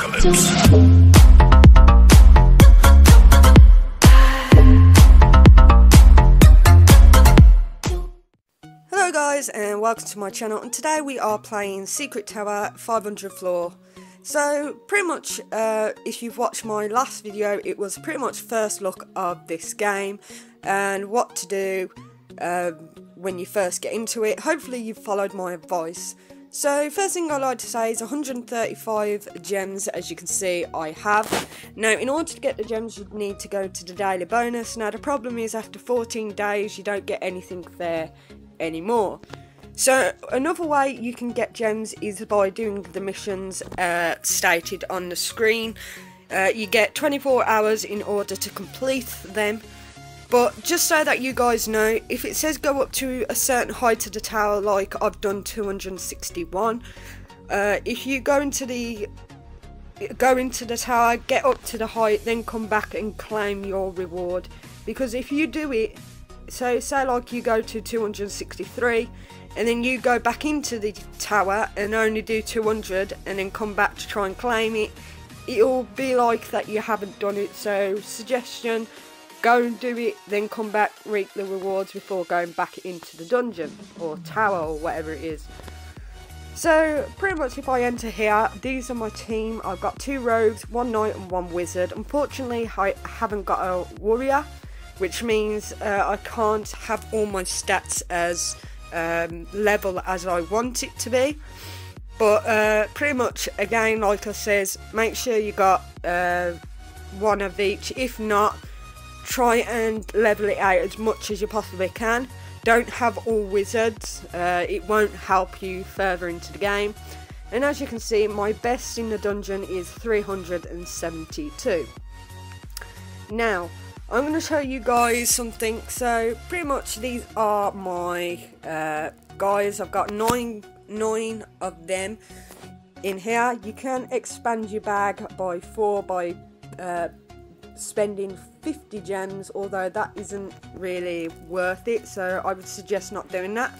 apocalypse. Hello guys and welcome to my channel, and today we are playing Secret Tower 500 floor. So pretty much if you've watched my last video, it was pretty much first look of this game and what to do when you first get into it. Hopefully you've followed my advice. So first thing I'd like to say is 135 gems, as you can see I have. Now in order to get the gems you'd need to go to the daily bonus. Now the problem is after 14 days you don't get anything there anymore. So another way you can get gems is by doing the missions stated on the screen. You get 24 hours in order to complete them. But just so that you guys know, if it says go up to a certain height of the tower, like I've done 261, if you go into the tower, get up to the height, then come back and claim your reward. Because if you do it, so say like you go to 263 and then you go back into the tower and only do 200 and then come back to try and claim it, it'll be like that you haven't done it. So suggestion, go and do it, then come back, reap the rewards before going back into the dungeon or tower or whatever it is. So pretty much if I enter here, these are my team. I've got 2 rogues, 1 knight and 1 wizard. Unfortunately I haven't got a warrior, which means I can't have all my stats as level as I want it to be. But pretty much again, like I says, make sure you got 1 of each. If not, try and level it out as much as you possibly can. Don't have all wizards, it won't help you further into the game. And as you can see, my best in the dungeon is 372. Now I'm going to show you guys something. So pretty much these are my guys. I've got nine of them in here. You can expand your bag by 4 by spending 50 gems, although that isn't really worth it, so I would suggest not doing that.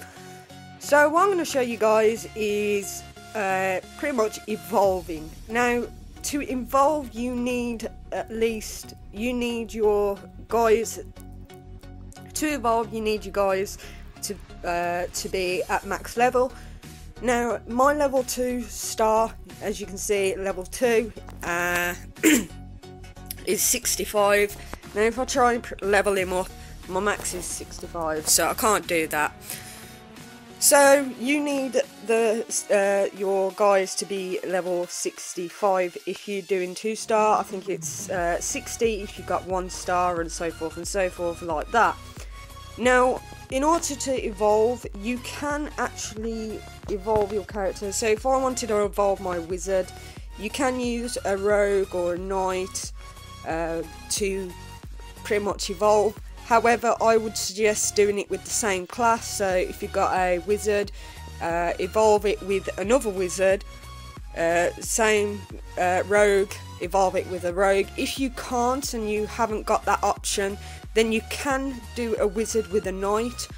So what I'm going to show you guys is pretty much evolving. Now to evolve you need your guys to evolve, you need your guys to be at max level. Now my level 2 star, as you can see, level 2 is 65. Now if I try and level him up, my max is 65, so I can't do that. So you need your guys to be level 65 if you're doing 2 star. I think it's 60 if you've got 1 star, and so forth like that. Now in order to evolve, you can actually evolve your character. So if I wanted to evolve my wizard, you can use a rogue or a knight to pretty much evolve. However, I would suggest doing it with the same class. So if you've got a wizard, evolve it with another wizard. Same rogue, evolve it with a rogue. If you can't and you haven't got that option, then you can do a wizard with a knight,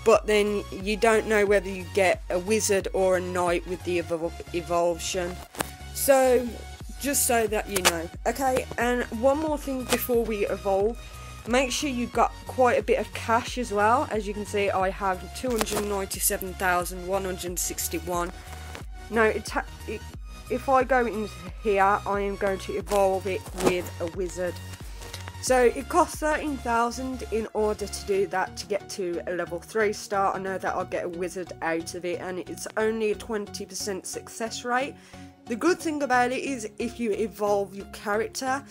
but then you don't know whether you get a wizard or a knight with the evolution. So just so that you know. Okay, and one more thing before we evolve. Make sure you've got quite a bit of cash as well. As you can see, I have 297,161. Now, if I go into here, I am going to evolve it with a wizard. So it costs 13,000 in order to do that, to get to a level 3 star. I know that I'll get a wizard out of it, and it's only a 20% success rate. The good thing about it is if you evolve your character,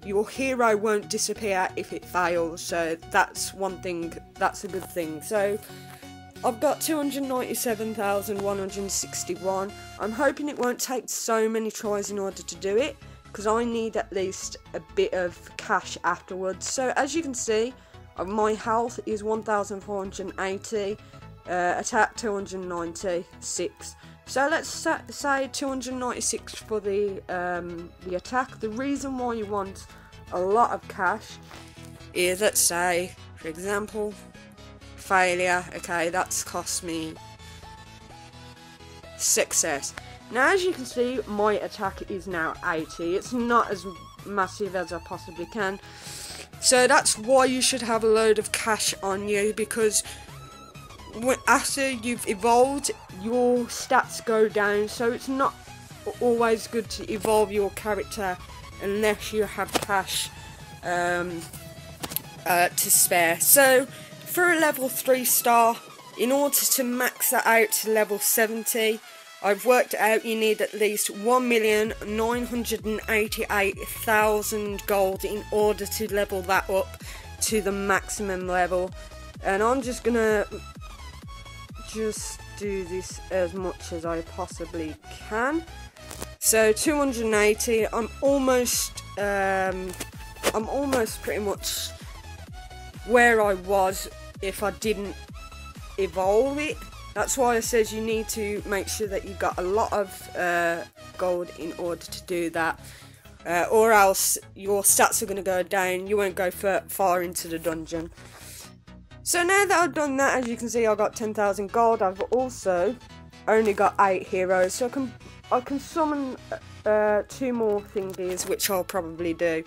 your hero won't disappear if it fails, so that's one thing, that's a good thing. So I've got 297,161. I'm hoping it won't take so many tries in order to do it, because I need at least a bit of cash afterwards. So as you can see, my health is 1,480, attack 296. So let's say 296 for the attack. The reason why you want a lot of cash is, let's say, for example, failure. Okay, that's cost me success. Now as you can see, my attack is now 80. It's not as massive as I possibly can. So that's why you should have a load of cash on you, because after you've evolved, your stats go down. So it's not always good to evolve your character unless you have cash to spare. So for a level 3 star, in order to max that out to level 70, I've worked out you need at least 1,988,000 gold in order to level that up to the maximum level. And I'm just gonna do this as much as I possibly can. So 280. I'm almost pretty much where I was if I didn't evolve it. That's why I says you need to make sure that you got a lot of gold in order to do that, or else your stats are going to go down. You won't go far into the dungeon. So now that I've done that, as you can see, I got 10,000 gold. I've also only got 8 heroes, so I can summon 2 more thingies, which I'll probably do.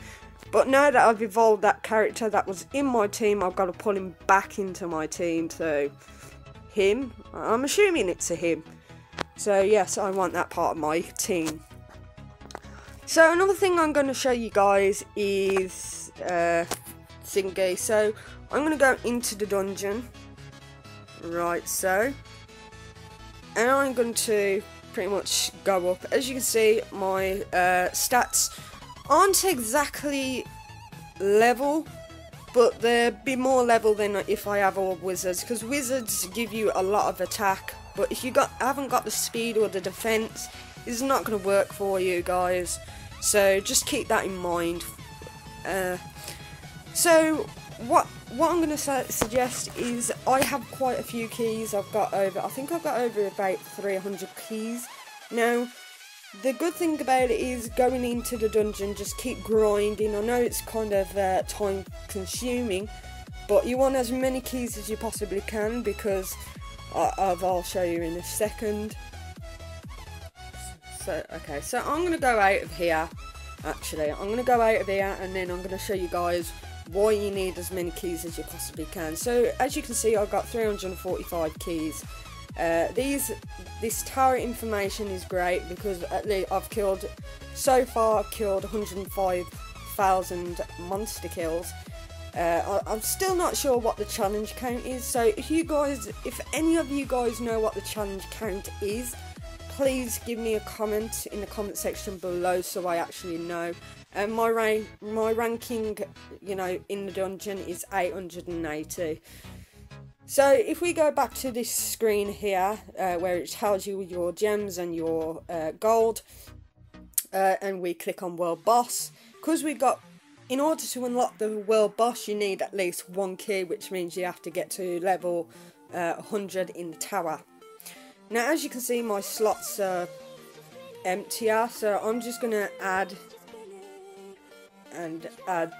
But now that I've evolved that character that was in my team, I've got to pull him back into my team. So him, I'm assuming it's a him. So yes, I want that part of my team. So another thing I'm going to show you guys is thingy. So I'm going to go into the dungeon, right, so, and I'm going to pretty much go up. As you can see, my stats aren't exactly level, but they'll be more level than if I have all wizards, because wizards give you a lot of attack, but if you haven't got the speed or the defense, it's not going to work for you guys. So just keep that in mind. So what I'm going to suggest is, I have quite a few keys. I think I've got over about 300 keys now. The good thing about it is, going into the dungeon, just keep grinding. I know it's kind of time consuming, but you want as many keys as you possibly can, because I'll show you in a second. So okay, so I'm going to go out of here. Actually, I'm going to go out of here, and then I'm going to show you guys why you need as many keys as you possibly can. So as you can see, I've got 345 keys. This tower information is great, because at least so far I've killed 105,000 monster kills. I'm still not sure what the challenge count is, so if any of you guys know what the challenge count is, please give me a comment in the comment section below so I actually know. And my ranking, you know, in the dungeon is 880. So if we go back to this screen here, where it tells you your gems and your gold, and we click on World Boss, because in order to unlock the World Boss, you need at least 1 key, which means you have to get to level 100 in the tower. Now as you can see, my slots are emptier, so I'm just going to add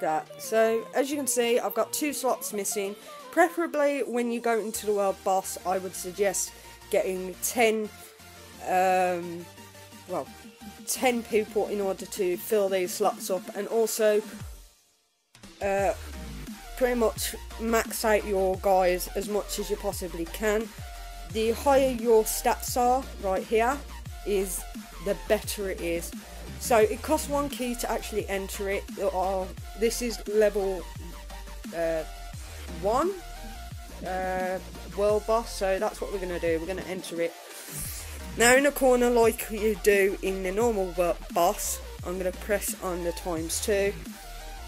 that. So as you can see, I've got 2 slots missing. Preferably when you go into the World Boss, I would suggest getting 10 people in order to fill these slots up, and also pretty much max out your guys as much as you possibly can. The higher your stats are, right here, is the better it is. So it costs 1 key to actually enter it. This is level 1 World Boss, so that's what we're going to do. We're going to enter it. Now in the corner, like you do in the normal boss, I'm going to press on the ×2.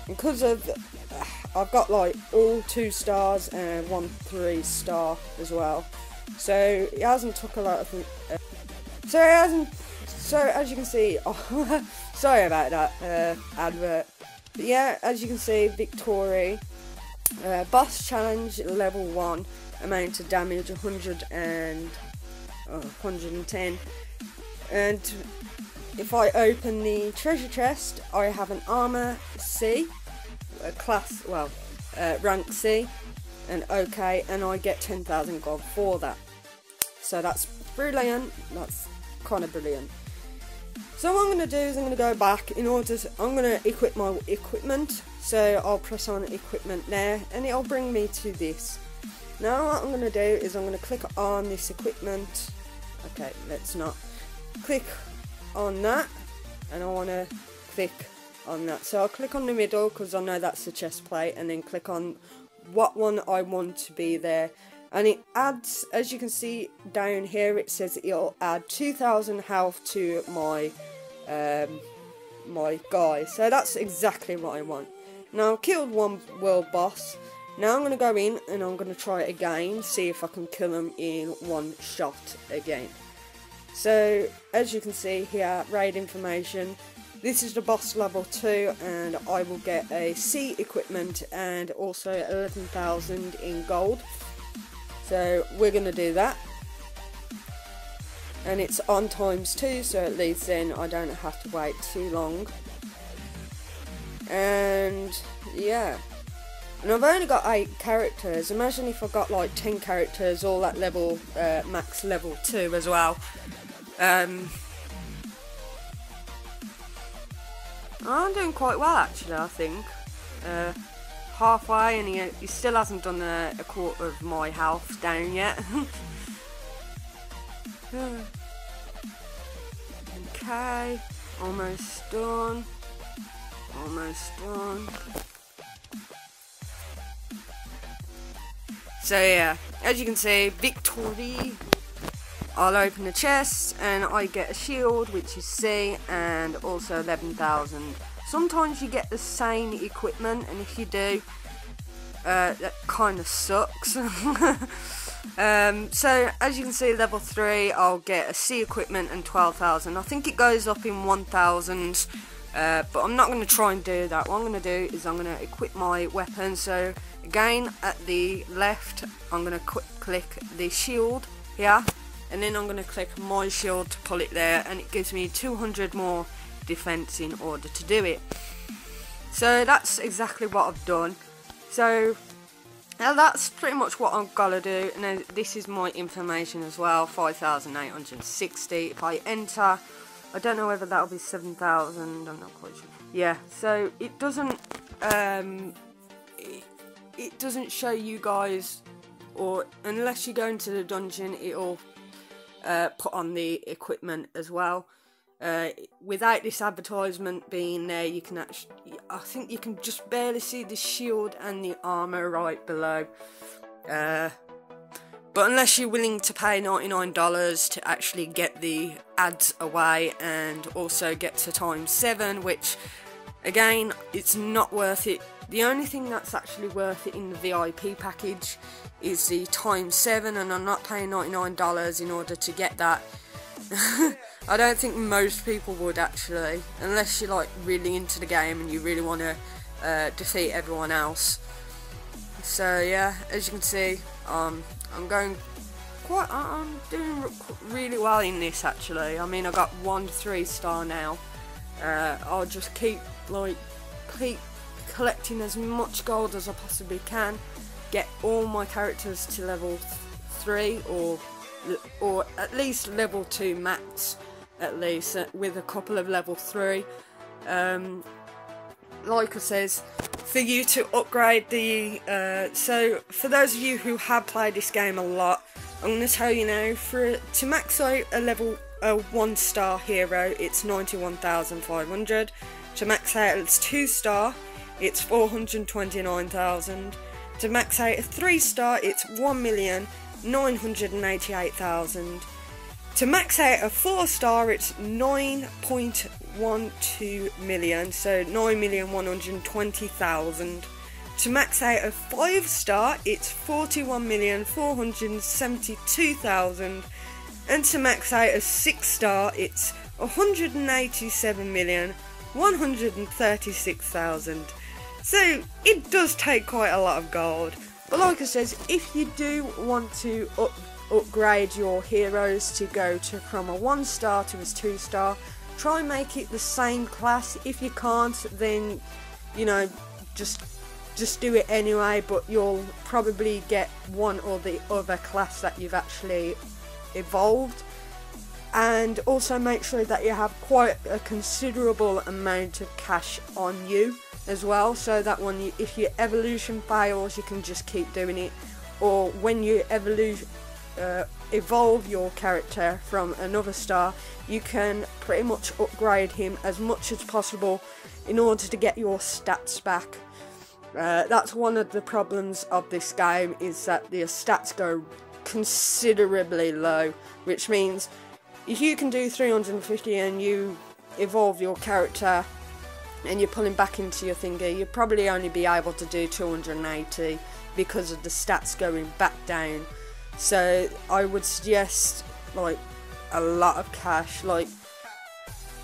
Because I've got like all 2 stars and 1 3-star as well, so it hasn't took a lot of so as you can see, sorry about that advert, but yeah, as you can see, Victory boss challenge level 1, amount of damage 110, and if I open the treasure chest, I have an armor C, rank C, and OK, and I get 10,000 gold for that. So that's brilliant. That's kind of brilliant. So what I'm going to do is I'm going to go back in order to, I'm going to equip my equipment. So I'll press on equipment there and it'll bring me to this. Now what I'm going to do is I'm going to click on this equipment. Okay, let's not. Click on that and I want to click on that. So I'll click on the middle because I know that's the chest plate, and then click on what one I want to be there. And it adds, as you can see down here, it says it'll add 2,000 health to my my guy. So that's exactly what I want. Now I've killed one world boss. Now I'm going to go in and I'm going to try it again, see if I can kill him in one shot again. So as you can see here, raid information. This is the boss level 2 and I will get a C equipment and also 11,000 in gold. So we're going to do that. And it's on ×2, so at least then I don't have to wait too long. And yeah. And I've only got 8 characters. Imagine if I got like 10 characters all at level max level 2 as well. I'm doing quite well actually, I think. Halfway, and he still hasn't done a quarter of my health down yet. Okay, almost done. Almost done. So yeah, as you can see, victory. I'll open the chest and I get a shield, which is C, and also 11,000. Sometimes you get the same equipment, and if you do, that kind of sucks. So as you can see, level 3, I'll get a C equipment and 12,000. I think it goes up in 1,000, but I'm not going to try and do that. What I'm going to do is I'm going to equip my weapon. So again, at the left, I'm going to click the shield here, and then I'm going to click my shield to pull it there, and it gives me 200 more defense in order to do it. So that's exactly what I've done. So now that's pretty much what I've got to do. And then this is my information as well, 5,860. If I enter, I don't know whether that'll be 7,000, I'm not quite sure. Yeah, so it doesn't it doesn't show you guys, or unless you go into the dungeon, it'll put on the equipment as well. Without this advertisement being there, you can actually, I think you can just barely see the shield and the armor right below. But unless you're willing to pay $99 to actually get the ads away and also get to ×7, which again, it's not worth it. The only thing that's actually worth it in the VIP package is the ×7, and I'm not paying $99 in order to get that. I don't think most people would actually, unless you're like really into the game and you really want to defeat everyone else. So yeah, as you can see, I'm doing really well in this actually. I mean, I got 1 3-star now. I'll just keep collecting as much gold as I possibly can, get all my characters to level 3 or at least level 2 max, at least, with a couple of level 3. Like I says, for you to upgrade the so for those of you who have played this game a lot, I'm going to tell you now, to max out a level 1-star hero, it's 91,500. To max out its 2-star, it's 429,000. To max out a 3-star, it's 1,988,000. To max out a 4-star, it's 9.12 million, so 9,120,000. To max out a 5-star, it's 41,472,000. And to max out a 6-star, it's 187,136,000. So it does take quite a lot of gold. But like I said, if you do want to upgrade your heroes to go from a 1-star to a 2-star, try and make it the same class. If you can't, then, you know, just do it anyway, but you'll probably get one or the other class that you've actually evolved. and also make sure that you have quite a considerable amount of cash on you as well, so that when if your evolution fails, you can just keep doing it, or when you evolve your character from another star, you can pretty much upgrade him as much as possible in order to get your stats back. That's one of the problems of this game, is that the stats go considerably low, which means if you can do 350 and you evolve your character and you pull him back into your thingy, you'll probably only be able to do 280 because of the stats going back down. So I would suggest like a lot of cash. Like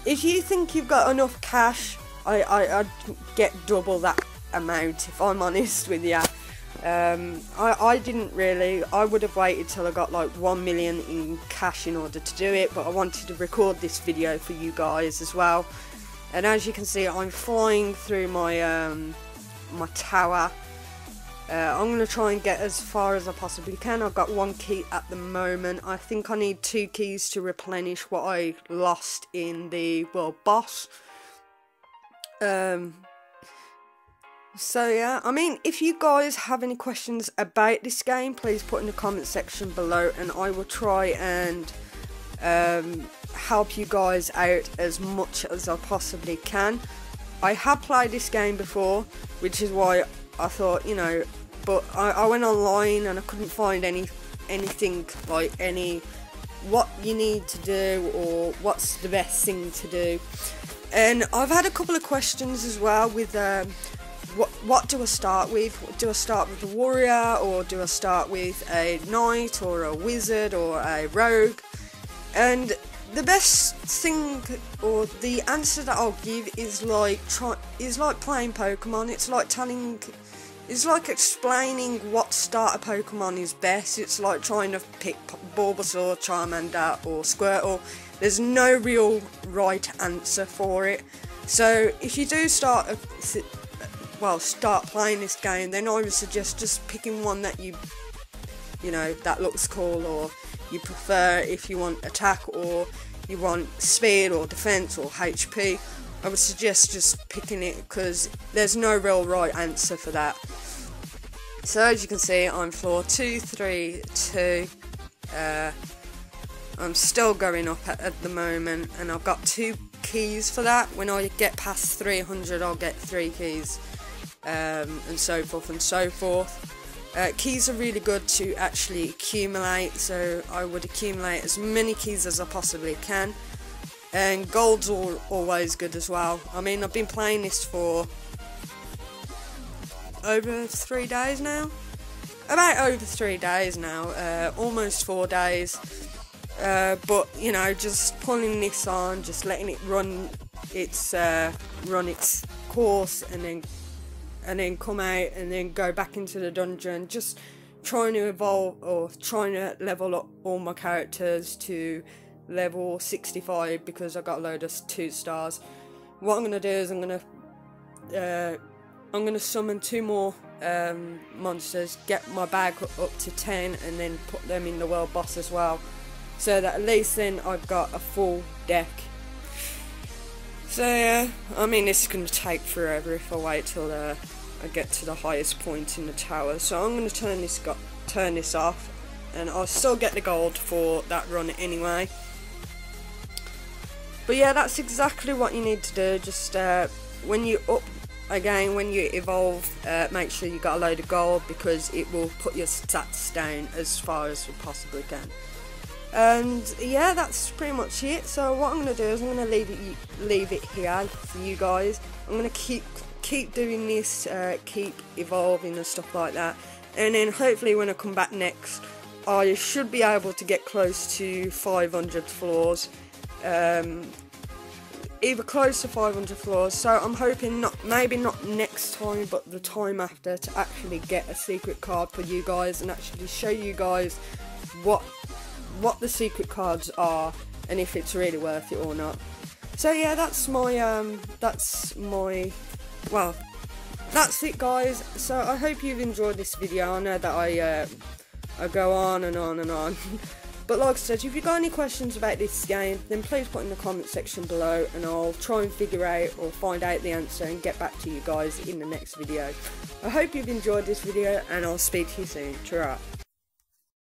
if you think you've got enough cash, I'd get double that amount, if I'm honest with you. I didn't really. I would have waited till I got like 1 million in cash in order to do it, but I wanted to record this video for you guys as well. And as you can see, I'm flying through my my tower. I'm going to try and get as far as I possibly can. I've got 1 key at the moment. I think I need 2 keys to replenish what I lost in the world boss. So yeah, I mean, if you guys have any questions about this game, please put in the comment section below, and I will try and help you guys out as much as I possibly can. I have played this game before, which is why I thought, you know, but I went online and I couldn't find anything like what you need to do or what's the best thing to do. And I've had a couple of questions as well with what do I start with? Do I start with a warrior, or do I start with a knight or a wizard or a rogue? And the best thing, or the answer that I'll give, is like playing Pokemon. It's like explaining what starter Pokemon is best. It's like trying to pick Bulbasaur, Charmander or Squirtle. There's no real right answer for it. So if you do start playing this game, then I would suggest just picking one that you know, that looks cool, or you prefer. If you want attack, or you want speed or defense or HP, I would suggest just picking it, because there's no real right answer for that. So as you can see, I'm floor 232. I'm still going up at the moment, and I've got 2 keys for that. When I get past 300, I'll get 3 keys, and so forth and so forth. Keys are really good to actually accumulate, so I would accumulate as many keys as I possibly can. And gold's always good as well. I mean, I've been playing this for over 3 days now. About over 3 days now, almost 4 days. But you know, just pulling this on, just letting it run its course, and then come out and then go back into the dungeon, just trying to evolve, or trying to level up all my characters to level 65, because I got a load of 2 stars. What I'm gonna do is I'm gonna summon 2 more monsters, get my bag up to 10, and then put them in the world boss as well, so that at least then I've got a full deck. So yeah, I mean, this is going to take forever if I wait till I get to the highest point in the tower. So I'm going to turn this off, and I'll still get the gold for that run anyway. But yeah, that's exactly what you need to do. Just when you evolve, make sure you got a load of gold, because it will put your stats down as far as you possibly can. And yeah, that's pretty much it. So what I'm going to do is I'm going to leave it here for you guys. I'm going to keep doing this, keep evolving and stuff like that, and then hopefully when I come back next, I should be able to get close to 500 floors, either close to 500 floors. So I'm hoping maybe not next time, but the time after, to actually get a secret card for you guys and actually show you guys what the secret cards are and if it's really worth it or not. So yeah, that's it guys. So I hope you've enjoyed this video. I know that I go on and on and on But like I said, if you've got any questions about this game, then please put in the comment section below, and I'll try and figure out or find out the answer and get back to you guys in the next video. I hope you've enjoyed this video, and I'll speak to you soon. Ta-ra.